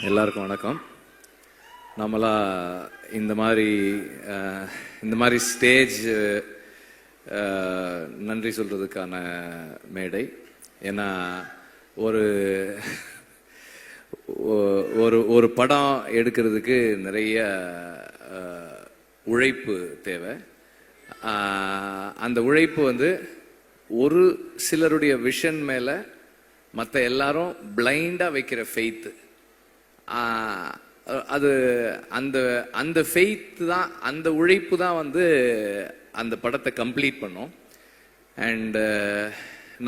எல்லாருக்கும் வணக்கம். நம்மளா இந்த மாதிரி ஸ்டேஜ் நன்றி சொல்றதுக்கான மேடை. ஏன்னா ஒரு ஒரு படம் எடுக்கிறதுக்கு நிறைய உழைப்பு தேவை. அந்த உழைப்பு ஒரு சிலருடைய விஷன் மேல மற்ற எல்லாரும் பிளைண்டா வைக்கிற ஃபெய்த், அது அந்த ஃபெய்த் தான், அந்த உழைப்பு தான் அந்த படத்தை கம்ப்ளீட் பண்ணோம். அண்ட்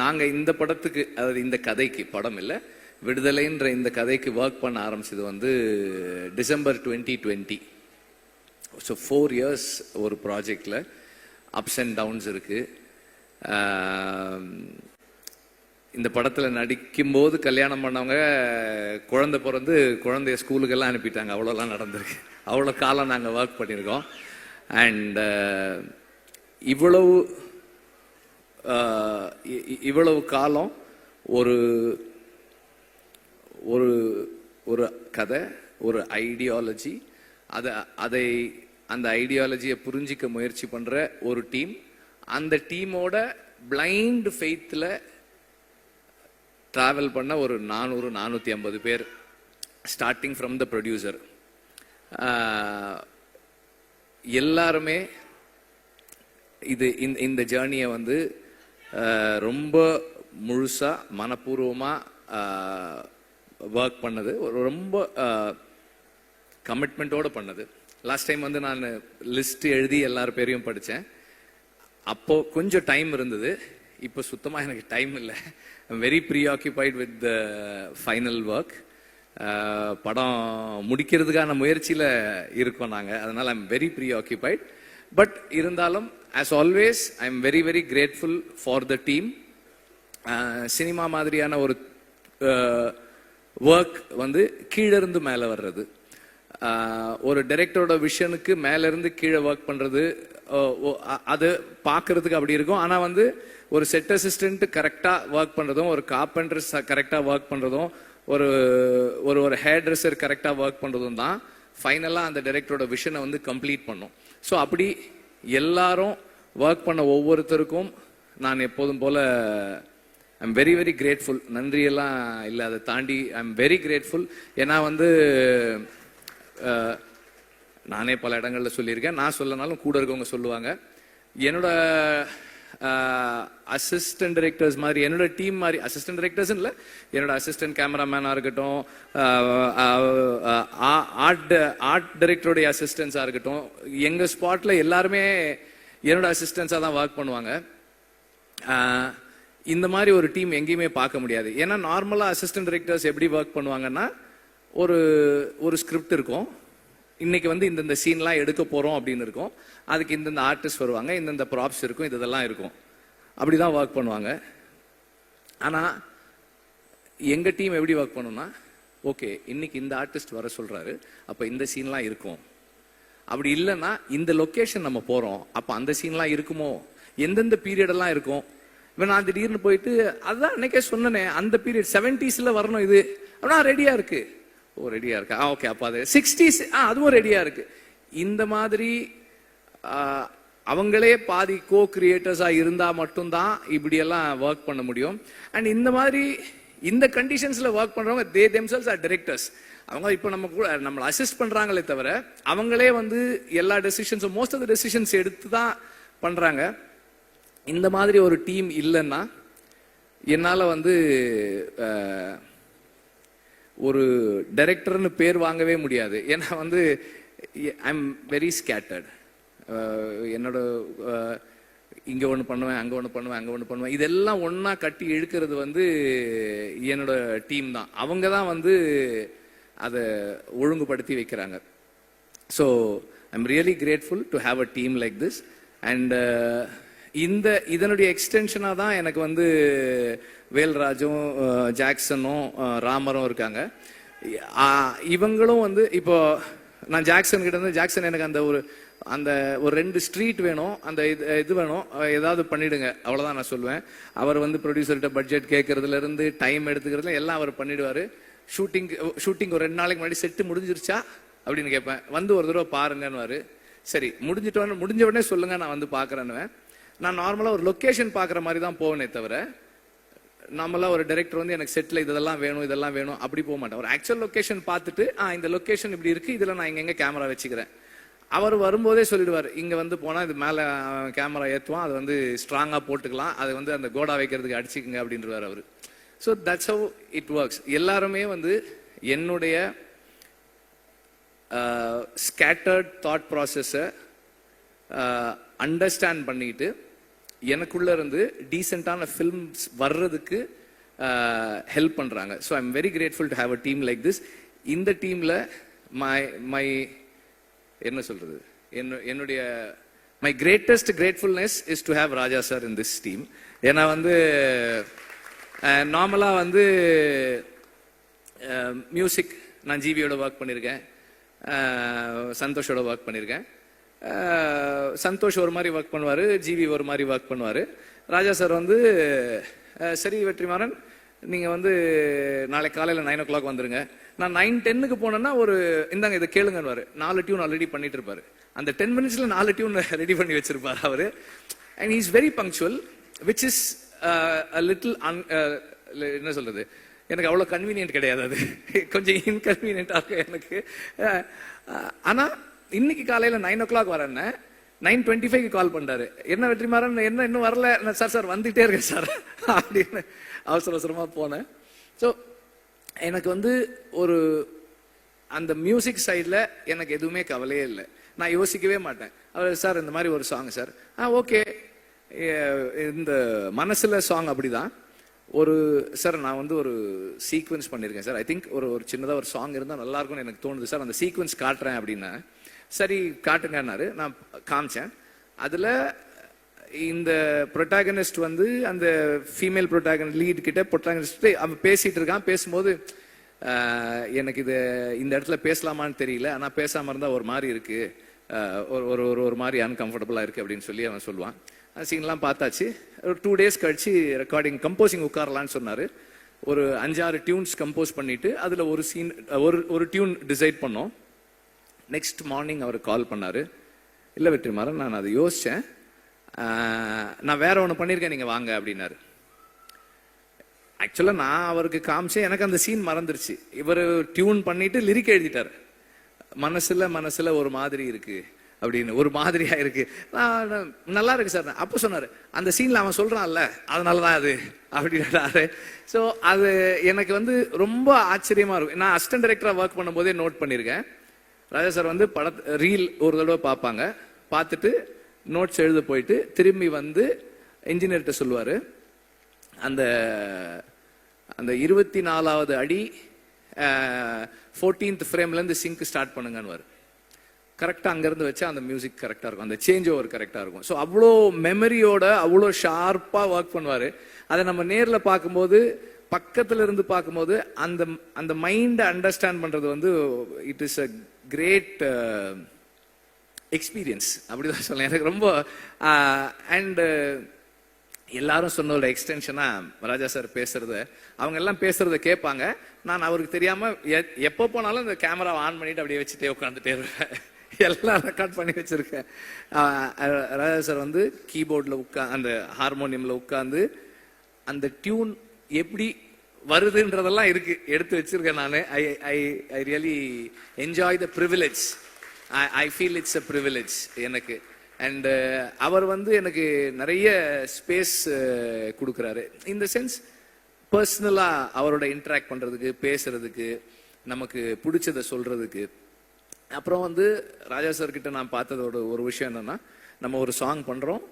நாங்கள் இந்த படத்துக்கு, அதாவது இந்த கதைக்கு, படம் இல்லை, விடுதலைன்ற இந்த கதைக்கு ஒர்க் பண்ண ஆரம்பிச்சது டிசம்பர் 2020. ஸோ 4 years ஒரு ப்ராஜெக்டில் அப்ஸ் அண்ட் டவுன்ஸ் இருக்கு. இந்த படத்தில் நடிக்கும்போது கல்யாணம் பண்ணவங்க குழந்தை பிறந்து குழந்தைய ஸ்கூலுக்கெல்லாம் அனுப்பிட்டாங்க. அவ்வளோலாம் நடந்திருக்கு. அவ்வளோ காலம் நாங்கள் ஒர்க் பண்ணியிருக்கோம். அண்ட் இவ்வளவு காலம் ஒரு ஒரு ஒரு கதை, ஒரு ஐடியாலஜி, அந்த ஐடியாலஜியை புரிஞ்சிக்க முயற்சி பண்ணுற ஒரு டீம், அந்த டீமோட பிளைண்ட் ஃபெய்த்தில் ட்ராவல் பண்ண ஒரு 400-450 பேர், ஸ்டார்டிங் ஃப்ரம் த ப்ரொடியூசர். எல்லாருமே இந்த ஜேர்னியை ரொம்ப முழுசாக மனப்பூர்வமாக ஒர்க் பண்ணது, ரொம்ப கமிட்மெண்ட்டோடு பண்ணது. லாஸ்ட் டைம் நான் லிஸ்ட் எழுதி எல்லார் பேரையும் படித்தேன். அப்போ கொஞ்சம் டைம் இருந்தது, இப்போ சுத்தமாக எனக்கு டைம் இல்லை. I'm very preoccupied with the final work. படம் முடிக்கிறதுக்கான முயற்சியில் இருக்கோம் நாங்கள், அதனால் ஐம் வெரி ப்ரீஆக்கியூபைட். பட் இருந்தாலும் as always I am very very grateful for the team. Cinema மாதிரியான ஒரு ஒர்க் கீழிருந்து மேலே வர்றது, ஒரு டைரக்டரோட விஷனுக்கு மேலேருந்து கீழே ஒர்க் பண்ணுறது, அது பார்க்கறதுக்கு அப்படி இருக்கும். ஆனால் ஒரு செட் அசிஸ்டன்ட் கரெக்டாக ஒர்க் பண்ணுறதும், ஒரு கார்பெண்டர் கரெக்டாக ஒர்க் பண்ணுறதும், ஒரு ஒரு ஹேர் ட்ரெஸ்ஸர் கரெக்டாக ஒர்க் பண்ணுறதும் தான் ஃபைனலாக அந்த டைரக்டரோட விஷனை கம்ப்ளீட் பண்ணும். ஸோ அப்படி எல்லாரும் ஒர்க் பண்ண ஒவ்வொருத்தருக்கும் நான் எப்போதும் போல I am very very grateful. நன்றியெல்லாம் இல்லை, அதை தாண்டி ஐ எம் வெரி கிரேட்ஃபுல். ஏன்னா நானே பல இடங்களில் சொல்லியிருக்கேன், நான் சொல்லனாலும் கூட இருக்கவங்க சொல்லுவாங்க, என்னோட அசிஸ்டன்ட் டைரக்டர்ஸ் மாதிரி, என்னோட டீம் மாதிரி, அசிஸ்டன்ட் டைரக்டர்ஸ் இல்லை, என்னோட அசிஸ்டன்ட் கேமராமேனாக இருக்கட்டும், ஆர்ட் டைரக்டருடைய அசிஸ்டன்ஸாக இருக்கட்டும், எங்கள் ஸ்பாட்டில் எல்லாருமே என்னோட அசிஸ்டன்ஸாக தான் ஒர்க் பண்ணுவாங்க. இந்த மாதிரி ஒரு டீம் எங்கேயுமே பார்க்க முடியாது. ஏன்னா நார்மலாக அசிஸ்டன்ட் டைரக்டர்ஸ் எப்படி ஒர்க் பண்ணுவாங்கன்னா, ஒரு ஸ்கிரிப்ட் இருக்கும், இன்னைக்கு இந்தந்த சீன்லாம் எடுக்க போகிறோம் அப்படின்னு இருக்கும், அதுக்கு இந்தந்த ஆர்டிஸ்ட் வருவாங்க, இந்தந்த ப்ராப்ஸ் இருக்கும், இதெல்லாம் இருக்கும், அப்படி தான் ஒர்க் பண்ணுவாங்க. ஆனால் எங்கள் டீம் எப்படி ஒர்க் பண்ணோம்னா, ஓகே இன்னைக்கு இந்த ஆர்டிஸ்ட் வர சொல்கிறாரு, அப்போ இந்த சீன்லாம் இருக்கும், அப்படி இல்லைன்னா இந்த லொக்கேஷன் நம்ம போகிறோம், அப்போ அந்த சீன்லாம் இருக்குமோ, எந்தெந்த பீரியடெல்லாம் இருக்கும். இப்போ நான் திடீர்னு போயிட்டு அதுதான் அன்னைக்கே சொன்னேனே, அந்த பீரியட் 70s வரணும், இது அப்படின்னா ரெடியாக இருக்குது, ஓ ரெடியாக இருக்கா, ஓகே அப்போ அது 60s, அதுவும் ரெடியாக இருக்குது. இந்த மாதிரி அவங்களே பாதி கோ கிரியேட்டர்ஸாக இருந்தால் மட்டும்தான் இப்படியெல்லாம் ஒர்க் பண்ண முடியும். அண்ட் இந்த மாதிரி இந்த கண்டிஷன்ஸில் ஒர்க் பண்ணுறவங்க தே தெம்செல்ஸ் ஆர் டைரக்டர்ஸ். அவங்க இப்போ நம்மளை அசிஸ்ட் பண்ணுறாங்களே தவிர அவங்களே எல்லா டெசிஷன்ஸும், மோஸ்ட் ஆஃப் த டெசிஷன்ஸ் எடுத்து தான் பண்ணுறாங்க. இந்த மாதிரி ஒரு டீம் இல்லைன்னா என்னால் ஒரு டைரக்டர்னு பேர் வாங்கவே முடியாது. ஏன்னா ஐ எம் வெரி ஸ்கேட்டர்ட். என்னோட இங்கே ஒன்று பண்ணுவேன், அங்கே ஒன்று பண்ணுவேன், அங்கே ஒன்று பண்ணுவேன், இதெல்லாம் ஒன்றா கட்டி இழுக்கிறது என்னோட டீம் தான். அவங்க தான் அதை ஒழுங்குபடுத்தி வைக்கிறாங்க. So I am really grateful to have a team like this. And இதனுடைய எக்ஸ்டென்ஷனாக தான் எனக்கு வேல்ராஜும் ஜாக்சனும் ராமரும் இருக்காங்க. இவங்களும் இப்போ நான் ஜாக்சன் கிட்ட ஜாக்சன் எனக்கு அந்த ஒரு 2 ஸ்ட்ரீட் வேணும், அந்த இது வேணும், ஏதாவது பண்ணிடுங்க, அவ்வளோதான் நான் சொல்லுவேன். அவர் ப்ரொடியூசர்கிட்ட பட்ஜெட் கேட்கறதுல இருந்து டைம் எடுத்துக்கிறதுல எல்லாம் அவர் பண்ணிடுவார். ஷூட்டிங் ஒரு 2 நாளைக்கு முன்னாடி செட்டு முடிஞ்சிருச்சா அப்படின்னு கேட்பேன். வந்து ஒரு தடவை பாருங்கன்னு. சரி முடிஞ்ச உடனே சொல்லுங்க, நான் வந்து பாக்குறேன்னு. நான் நார்மலா ஒரு லொகேஷன் பாக்குற மாதிரி தான் போவேனே தவிர, நம்மளா ஒரு டைரக்டர் வந்து எனக்கு செட்ல இதெல்லாம் வேணும் அப்படி போக மாட்டேன். ஒரு ஆக்சுவல் லொகேஷன் பார்த்துட்டு இந்த லொகேஷன் இப்படி இருக்கு, இதுல நான் எங்க கேமரா வச்சுக்கிறேன். அவர் வரும்போதே சொல்லிடுவார், இங்க வந்து போனா இது மேல கேமரா ஏத்துவான், அது வந்து ஸ்ட்ராங்கா போட்டுக்கலாம், அது வந்து அந்த கோடா வைக்கிறதுக்கு அடிச்சுக்குங்க அப்படின்றார் அவரு. So that's how it works. எல்லாருமே வந்து என்னுடைய ஸ்கேட்டர்ட் தாட் ப்ராசஸை அண்டர்ஸ்டாண்ட் பண்ணிட்டு எனக்குள்ள இருந்து டீசென்டான ஃபில்ம்ஸ் வர்றதுக்கு ஹெல்ப் பண்றாங்க. So I am very grateful to have a team like this. இந்த டீம்ல மை என்ன சொல்றது, என்னுடைய my greatest gratefulness is to have Raja sir in this team. ஏன்னா வந்து நார்மலா வந்து மியூசிக் நான் ஜிவியோட ஒர்க் பண்ணியிருக்கேன், சந்தோஷோட ஒர்க் பண்ணியிருக்கேன். சந்தோஷ் ஒரு மாதிரி ஒர்க் பண்ணுவாரு, ஜிவி ஒரு மாதிரி ஒர்க் பண்ணுவாரு. ராஜா சார் வந்து சரி வெற்றிமாறன், நீங்க வந்து நாளைக்கு காலையில 9 o'clock வந்துருங்க. நான் 9:10 போனேன்னா ஒரு இந்தாங்க இதை கேளுங்கன்னு 4 டியூன் ஆல்ரெடி பண்ணிட்டு இருப்பாரு. அந்த 10 minutesல 4 டியூன் ரெடி பண்ணி வச்சிருப்பாரு அவரு. And he is very punctual, which is little என்ன சொல்றது, எனக்கு அவ்வளவு கன்வீனியன்ட் கிடையாது, அது கொஞ்சம் இன்கன்வீனியன்டா இருக்கு எனக்கு. ஆனா இன்னைக்கு காலையில 9 o'clock வரேன்னு 9:25 கால் பண்றாரு. என்ன வெற்றிமாறன், என்ன இன்னும் வரல? சார் வந்துட்டே இருக்கேன் சார் அப்படின்னு அவசரமா போனேன். ஸோ எனக்கு வந்து ஒரு அந்த மியூசிக் சைட்ல எனக்கு எதுவுமே கவலையே இல்லை. நான் யோசிக்கவே மாட்டேன். அவர் சார் இந்த மாதிரி ஒரு சாங் சார், ஓகே. இந்த மனசுல சாங் அப்படிதான். ஒரு சார் நான் வந்து ஒரு சீக்வன்ஸ் பண்ணியிருக்கேன் சார், ஐ திங்க் ஒரு சின்னதாக ஒரு சாங் இருந்தால் நல்லா இருக்கும்னு எனக்கு தோணுது சார், அந்த சீக்வன்ஸ் காட்டுறேன் அப்படின்னா. சரி காட்டுங்கன்னாரு. நான் காமிச்சேன். அதில் இந்த ப்ரொட்டாகனிஸ்ட் வந்து அந்த ஃபீமேல் ப்ரொட்டாகனிஸ்ட் லீட் கிட்ட ப்ரொட்டாகனிஸ்ட் அவன் பேசிட்டு இருக்கான். பேசும்போது எனக்கு இந்த இடத்துல பேசலாமான்னு தெரியல, ஆனால் பேசாமல் இருந்தால் ஒரு மாதிரி இருக்கு, ஒரு மாதிரி அன்கம்ஃபர்டபுளாக இருக்கு அப்படின்னு சொல்லி அவன் சொல்லுவான். அந்த சீன்லாம் பார்த்தாச்சு. ஒரு 2 days கழிச்சு ரெக்கார்டிங் கம்போசிங் உட்காரலான்னு சொன்னாரு. ஒரு 5-6 டியூன்ஸ் கம்போஸ் பண்ணிட்டு அதில் ஒரு சீன் ஒரு டியூன் டிசைட் பண்ணோம். நெக்ஸ்ட் மார்னிங் அவர் கால் பண்ணாரு. இல்லை வெற்றிமாறன், நான் அதை யோசிச்சேன், நான் வேற ஒன்று பண்ணியிருக்கேன், நீங்க வாங்க அப்படின்னாரு. ஆக்சுவலா நான் அவருக்கு காமிச்சேன், எனக்கு அந்த சீன் மறந்துருச்சு. இவர் டியூன் பண்ணிட்டு லிரிக் எழுதிட்டார். மனசுல ஒரு மாதிரி இருக்கு அப்படின்னு, ஒரு மாதிரியா இருக்கு, நல்லா இருக்கு சார். அப்போ சொன்னாரு, அந்த சீன்ல அவன் சொல்றான்ல அதனாலதான் அது அப்படின்றாரு. ஸோ அது எனக்கு வந்து ரொம்ப ஆச்சரியமா இருக்கும். நான் அசிஸ்டன்ட் டைரக்டரா ஒர்க் பண்ணும் போதே நோட் பண்ணியிருக்கேன். ராஜா சார் வந்து ரீல் ஒரு தடவை பார்ப்பாங்க, பார்த்துட்டு நோட்ஸ் எழுத போயிட்டு திரும்பி வந்து இன்ஜினியர்கிட்ட சொல்லுவாரு, அந்த 24வது அடி 14th ஃப்ரேம்ல இருந்து சிங்க் ஸ்டார்ட் பண்ணுங்கன்னு. கரெக்டா அங்கிருந்து வச்சா அந்த மியூசிக் கரெக்டா இருக்கும், அந்த சேஞ்ச் ஓவர் கரெக்டா இருக்கும். ஸோ அவ்வளோ மெமரியோட அவ்வளோ ஷார்ப்பா ஒர்க் பண்ணுவாரு. அதை நம்ம நேர்ல பார்க்கும்போது, பக்கத்துல இருந்து பார்க்கும்போது அந்த மைண்டை அண்டர்ஸ்டாண்ட் பண்றது வந்து it is a great experience அப்படிதான் சொல்லலாம். எனக்கு ரொம்ப அண்ட் எல்லாரும் சொன்னதோட எக்ஸ்டென்ஷனா ராஜா சார் பேசுறத, அவங்க எல்லாம் பேசுறத கேட்பாங்க. நான் அவருக்கு தெரியாம எப்போ போனாலும் இந்த கேமரா ஆன் பண்ணிட்டு அப்படியே வச்சுட்டே உட்காந்துட்டே இருப்பேன். எல்லாம் ரெக்கார்ட் பண்ணி வச்சிருக்கேன். ராஜா சார் வந்து கீபோர்ட்ல அந்த ஹார்மோனியம்ல உட்கார்ந்து அந்த டியூன் எப்படி வருதுன்றதெல்லாம் இருக்கு, எடுத்து வச்சிருக்கேன் நான். I really enjoy the privilege. I feel it's a privilege எனக்கு. அண்ட் அவர் வந்து எனக்கு நிறைய ஸ்பேஸ் கொடுக்குறாரு. இந்த சென்ஸ் பர்சனலா அவரோட இன்டராக்ட் பண்றதுக்கு, பேசுறதுக்கு, நமக்கு பிடிச்சதை சொல்றதுக்கு. அப்புறம் வந்து ராஜா சார் கிட்ட நான் பார்த்ததோட ஒரு விஷயம் என்னன்னா, நம்ம ஒரு சாங் பண்றோம்,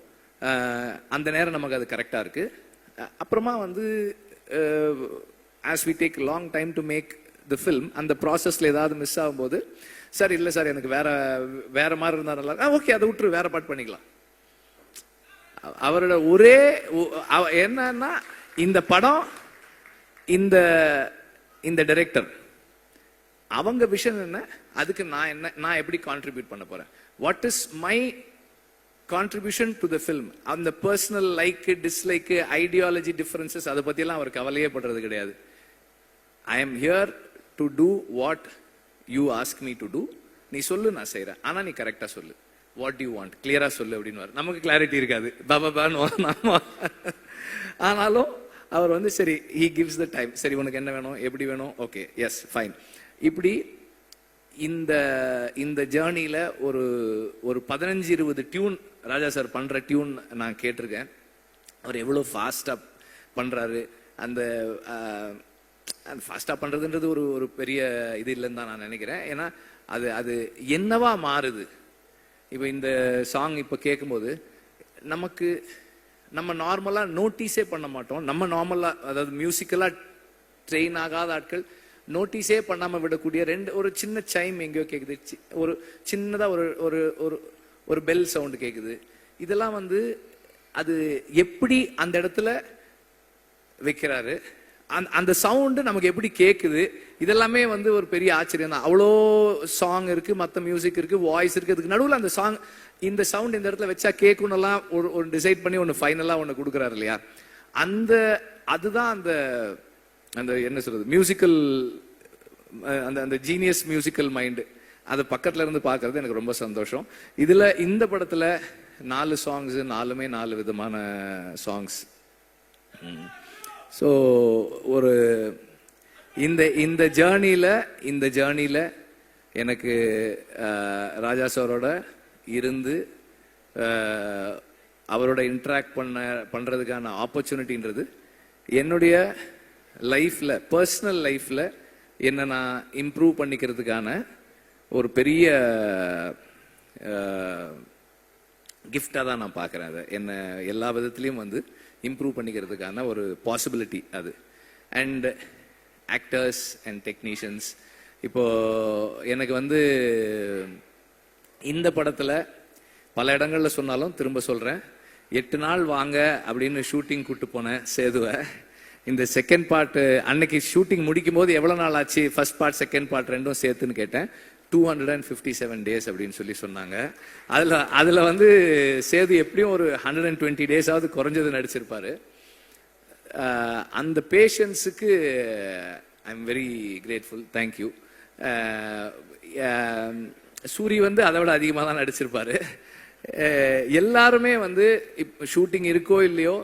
அந்த நேரம் நமக்கு அது கரெக்டா இருக்கு. அப்புறமா வந்து as we take long time to make the film, அந்த ப்ராசஸ்ல ஏதாவது மிஸ் ஆகும்போது, சார் இல்லை சார் எனக்கு வேற மாதிரி இருந்தா நல்லா, ஓகே அதை விட்டுரு, வேற பாட்டு பண்ணிக்கலாம். அவரோட ஒரே என்னன்னா, இந்த படம் இந்த டைரக்டர் அவங்க விஷன் என்ன, அதுக்கு நான் எப்படி கான்ட்ரிபியூட் பண்ண போறேன், what is my contribution to the film. அந்த personal like dislike ideology differences அதை பத்தி எல்லாம் அவர் கவலையே படுறது கிடையாது. I am here to do what you ask me to do. நீ சொல்லு, நான் செய்கிறேன், ஆனால் நீ கரெக்டாக சொல்லு. வாட் யூ வாண்ட் கிளியராக சொல்லு அப்படின்னு. நமக்கு கிளாரிட்டி இருக்காது, பாபான்னு. ஆனாலும் அவர் வந்து சரி, ஹி கிவ்ஸ் த டைம். சரி, உனக்கு என்ன வேணும், எப்படி வேணும், ஓகே, எஸ், ஃபைன். இப்படி இந்த ஜேர்னியில் ஒரு 15-20 டியூன் ராஜா சார் பண்ணுற டியூன் நான் கேட்டிருக்கேன். அவர் எவ்வளோ ஃபாஸ்ட்டாக பண்ணுறாரு. அந்த ஃபாஸ்ட்டாக பண்ணுறதுன்றது ஒரு பெரிய இது இல்லைன்னு தான் நான் நினைக்கிறேன். ஏன்னா அது என்னவா மாறுது. இப்போ இந்த சாங் இப்போ கேட்கும்போது நம்ம நார்மலாக நோட்டீஸே பண்ண மாட்டோம். நம்ம நார்மலாக, அதாவது மியூசிக்கலாக ட்ரெயின் ஆகாத ஆட்கள் நோட்டீஸே பண்ணாமல் விடக்கூடிய ஒரு சின்ன சைம் எங்கேயோ கேட்குது, ஒரு சின்னதாக ஒரு பெல் சவுண்டு கேட்குது. இதெல்லாம் வந்து அது எப்படி அந்த இடத்துல வைக்கிறாரு, அந்த சவுண்டு நமக்கு எப்படி கேட்குது, இதெல்லாமே வந்து ஒரு பெரிய ஆச்சரியம் தான். அவ்வளோ சாங் இருக்கு, மற்ற மியூசிக் இருக்கு, வாய்ஸ் இருக்கு, அதுக்கு நடுவில் அந்த சாங், இந்த சவுண்ட் இந்த இடத்துல வச்சா கேட்கணும்லாம் ஒரு டிசைட் பண்ணி ஒன்று ஃபைனலாக ஒன்று கொடுக்குறாரு இல்லையா. அதுதான் அந்த என்ன சொல்றது, மியூசிக்கல், அந்த ஜீனியஸ் மியூசிக்கல் மைண்டு. அதை பக்கத்துல இருந்து பார்க்கறது எனக்கு ரொம்ப சந்தோஷம். இதுல இந்த படத்துல 4 சாங்ஸ், 4மே 4 விதமான சாங்ஸ். ஸோ ஒரு இந்த ஜேர்னியில எனக்கு ராஜா சாரோட இருந்து அவரோட இன்ட்ராக்ட் பண்றதுக்கான ஆப்பர்ச்சுனிட்டின்றது என்னுடைய லைஃப்ல, பர்சனல் லைஃப்ல என்ன நான் இம்ப்ரூவ் பண்ணிக்கிறதுக்கான ஒரு பெரிய கிஃப்டாக தான் நான் பார்க்குறேன். அதை என்ன எல்லா விதத்துலேயும் வந்து இம்ப்ரூவ் பண்ணிக்கிறதுக்கான ஒரு பாசிபிலிட்டி அது. அண்ட் ஆக்டர்ஸ் அண்ட் டெக்னீஷியன்ஸ், இப்போ எனக்கு வந்து இந்த படத்தில் பல இடங்களில் சொன்னாலும் திரும்ப சொல்கிறேன், 8 நாள் வாங்க அப்படின்னு ஷூட்டிங் கூட்டு போனேன் சேதுவை. இந்த செகண்ட் பார்ட் அன்னைக்கு ஷூட்டிங் முடிக்கும் போது எவ்வளோ நாள் ஆச்சு, ஃபர்ஸ்ட் பார்ட் செகண்ட் பார்ட் ரெண்டும் சேர்த்துன்னு கேட்டேன். 257 days அப்படின்னு சொன்னாங்க. அதில் வந்து சேது எப்படியும் ஒரு 120 days குறைஞ்சது நடிச்சிருப்பாரு. அந்த பேஷன்ஸுக்கு I am very grateful, thank you. Soori வந்து அதை விட அதிகமாக தான் நடிச்சிருப்பாரு. எல்லாருமே வந்து இப்போ ஷூட்டிங் இருக்கோ இல்லையோ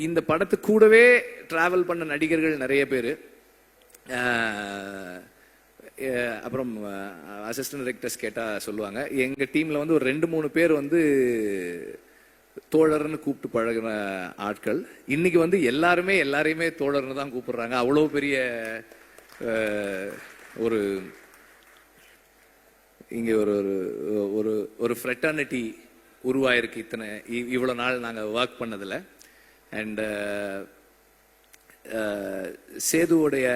இந்த படத்து கூடவே டிராவல் பண்ண நடிகர்கள் நிறைய பேர். அப்புறம் அசிஸ்டன்ட் டைரக்டர்ஸ் கேட்டால் சொல்லுவாங்க, எங்கள் டீமில் வந்து ஒரு 2-3 பேர் வந்து தோழர்னு கூப்பிட்டு பழகின ஆட்கள். இன்னைக்கு வந்து எல்லாரையுமே தோழர்னு தான் கூப்பிடுறாங்க. அவ்வளோ பெரிய ஒரு இங்கே ஒரு ஃப்ரெட்டர்னிட்டி உருவாயிருக்கு இவ்வளோ நாள் நாங்கள் ஒர்க் பண்ணதில். அண்ட் சேதுவோடைய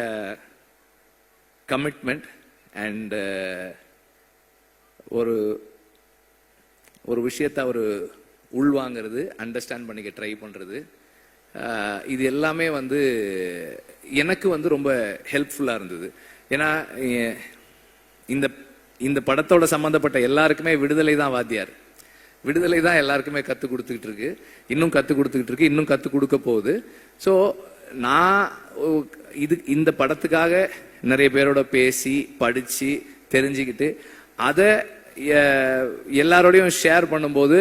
கமிட்மெண்ட் அண்ட் ஒரு விஷயத்தை அவர் உள்வாங்கிறது, அண்டர்ஸ்டாண்ட் பண்ணிக்க ட்ரை பண்ணுறது, இது எல்லாமே வந்து எனக்கு வந்து ரொம்ப ஹெல்ப்ஃபுல்லாக இருந்தது. ஏன்னா இந்த படத்தோட சம்மந்தப்பட்ட எல்லாருக்குமே விடுதலை தான் வாத்தியார். விடுதலை தான் எல்லாருக்குமே கற்றுக் கொடுத்துக்கிட்டு இருக்கு, இன்னும் கற்றுக் கொடுத்துக்கிட்டு இருக்கு, இன்னும் கற்றுக் கொடுக்க போகுது. ஸோ நான் இந்த படத்துக்காக நிறைய பேரோட பேசி படித்து தெரிஞ்சுக்கிட்டு அதை எல்லாரோடையும் ஷேர் பண்ணும்போது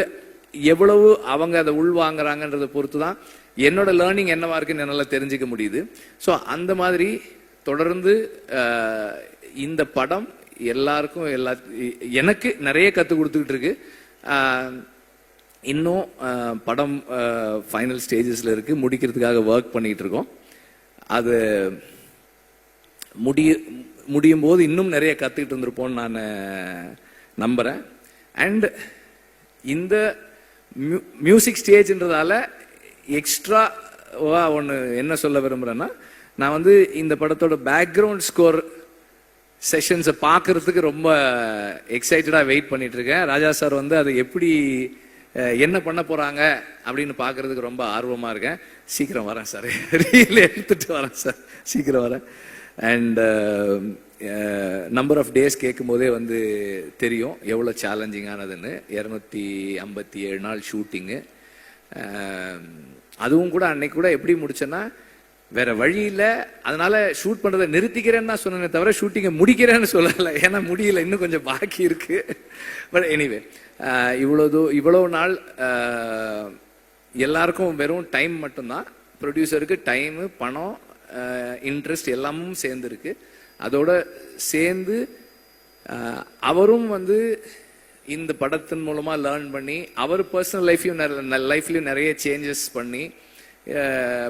எவ்வளவு அவங்க அதை உள்வாங்கிறாங்கன்றதை பொறுத்து தான் என்னோட லேர்னிங் என்னவா இருக்குன்னு என்னால் தெரிஞ்சுக்க முடியுது. ஸோ அந்த மாதிரி தொடர்ந்து இந்த படம் எல்லாருக்கும் எனக்கு நிறைய கற்றுக் கொடுத்துக்கிட்டு இருக்கு. இன்னும் படம் ஃபைனல் ஸ்டேஜஸ்ல இருக்கு, முடிக்கிறதுக்காக ஒர்க் பண்ணிட்டு இருக்கோம். அது முடியும் போது இன்னும் நிறைய கற்றுக்கிட்டு இருந்திருப்போம்னு நான் நம்புறேன். அண்ட் இந்த மியூசிக் ஸ்டேஜ்ன்றதால எக்ஸ்ட்ராவா ஒன்று என்ன சொல்ல விரும்புறேன்னா, நான் வந்து இந்த படத்தோட பேக்ரவுண்ட் ஸ்கோர் செஷன்ஸை பார்க்கறதுக்கு ரொம்ப எக்ஸைட்டடாக வெயிட் பண்ணிட்டு இருக்கேன். ராஜா சார் வந்து அதை எப்படி என்ன பண்ண போறாங்க அப்படின்னு பார்க்கறதுக்கு ரொம்ப ஆர்வமாக இருக்கேன். சீக்கிரம் வரேன் சார், ரீல் எடுத்துட்டு வரேன் சார், சீக்கிரம் வரேன். அண்ட் நம்பர் ஆஃப் டேஸ் கேட்கும் போதே வந்து தெரியும் எவ்வளோ சேலஞ்சிங்கானதுன்னு. 257 நாள் ஷூட்டிங்கு. அதுவும் கூட அன்னைக்கு கூட எப்படி முடிச்சேன்னா, வேற வழி இல்லை. அதனால ஷூட் பண்றதை நிறுத்திக்கிறேன்னு தான் சொன்னேனே தவிர ஷூட்டிங்கை முடிக்கிறேன்னு சொல்லலை. ஏன்னா முடியல, இன்னும் கொஞ்சம் பாக்கி இருக்கு. பட் எனிவே இவ்வளவு நாள் எல்லாருக்கும் வெறும் டைம் மட்டும்தான். ப்ரொடியூசருக்கு டைமு, பணம், இன்ட்ரெஸ்ட் எல்லாமும் சேர்ந்துருக்கு. அதோட சேர்ந்து அவரும் வந்து இந்த படத்தின் மூலமா லேர்ன் பண்ணி அவர் பர்சனல் லைஃப்லயும் நிறைய சேஞ்சஸ்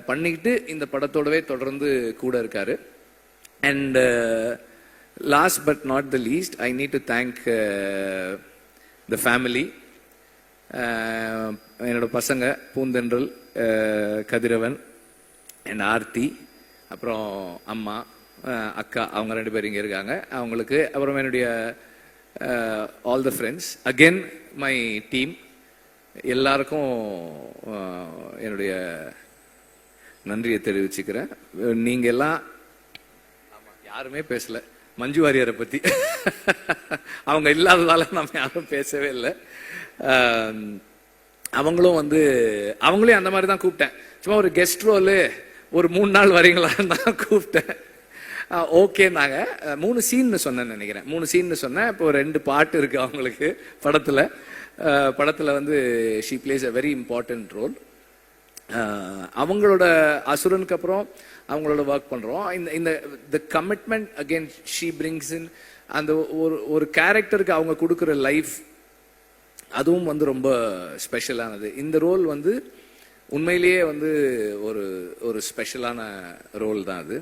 பண்ணிக்கிட்டு இந்த படத்தோடவே தொடர்ந்து கூட இருக்காரு. And last but not the least, I need to thank the family. என்னோட பசங்க பூந்தென்றல், கதிரவன் அண்ட் ஆர்த்தி, அப்புறம் அம்மா, அக்கா, அவங்க 2 பேர் இங்கே இருக்காங்க. அவங்களுக்கு அப்புறம் என்னுடைய all the friends, again my team, எல்லாருக்கும் என்னுடைய நன்றியை தெரிவிச்சுக்கிறேன். நீங்க எல்லாம் யாருமே பேசல மஞ்சு வாரியரை பத்தி. அவங்க இல்லாததால நம்ம யாரும் பேசவே இல்லை. அவங்களையும் அந்த மாதிரி தான் கூப்பிட்டேன். சும்மா ஒரு கெஸ்ட் ரோலு ஒரு 3 நாள் வரீங்களான்னு தான் கூப்பிட்டேன். ஓகே, நாங்க 3 சீன் சொன்னேன்னு நினைக்கிறேன். 3 சீன் சொன்னேன். இப்போ 2 பாட்டு இருக்கு அவங்களுக்கு படத்துல வந்து she plays a very important role. அவங்களோட அசுரனுக்கு அப்புறம் அவங்களோட ஒர்க் பண்றோம். இந்த commitment again she brings in. அந்த ஒரு கேரக்டருக்கு அவங்க கொடுக்குற லைஃப், அதுவும் வந்து ரொம்ப ஸ்பெஷலானது. இந்த ரோல் வந்து உண்மையிலேயே வந்து ஒரு ஸ்பெஷலான ரோல் தான் அது.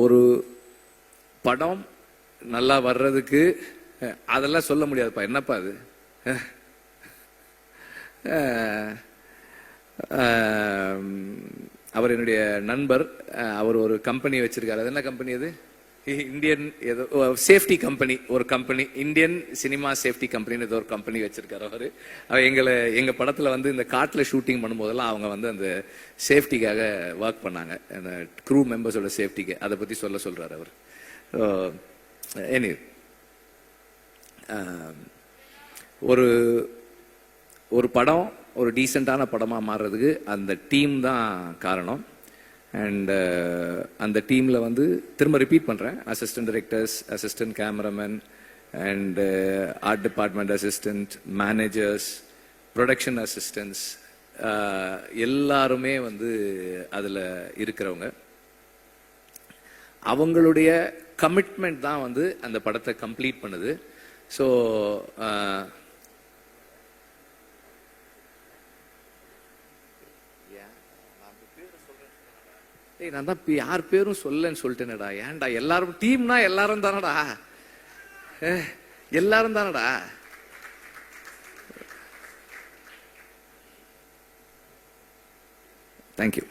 ஒரு படம் நல்லா வர்றதுக்கு அதெல்லாம் சொல்ல முடியாதுப்பா. என்னப்பா அது? அவர் என்னுடைய நண்பர். அவர் ஒரு கம்பெனி வச்சிருக்காரு. அது என்ன கம்பெனி அது? இந்தியன் ஏதோ சேஃப்டி கம்பெனி, ஒரு கம்பெனி, இந்தியன் சினிமா சேஃப்டி கம்பெனின்னு ஏதோ ஒரு கம்பெனி வச்சிருக்காரு அவரு. எங்க படத்துல வந்து இந்த காட்டுல ஷூட்டிங் பண்ணும்போதெல்லாம் அவங்க வந்து அந்த சேஃப்டிக்காக ஒர்க் பண்ணாங்க, அந்த க்ரூ மெம்பர்ஸோட சேஃப்டிக்கு. அதை பத்தி சொல்றாரு அவர். ஒரு படம் ஒரு டீசெண்டான படமா மாறுறதுக்கு அந்த டீம் தான் காரணம். அண்ட் அந்த டீம்ல வந்து திரும்ப ரிப்பீட் பண்றேன், assistant directors, assistant cameraman and art department assistant, managers, production assistants, எல்லாருமே வந்து அதுல இருக்கிறவங்க. அவங்களுடைய கமிட்மெண்ட் தான் வந்து அந்த படத்தை கம்ப்ளீட் பண்ணுது. ஸோ நான் தான் யார் பேரும் சொல்லன்னு சொல்லிட்டேனடா. ஏன்டா எல்லாரும் டீம்னா எல்லாரும் தானடா, எல்லாரும் தானடா. தேங்க்யூ.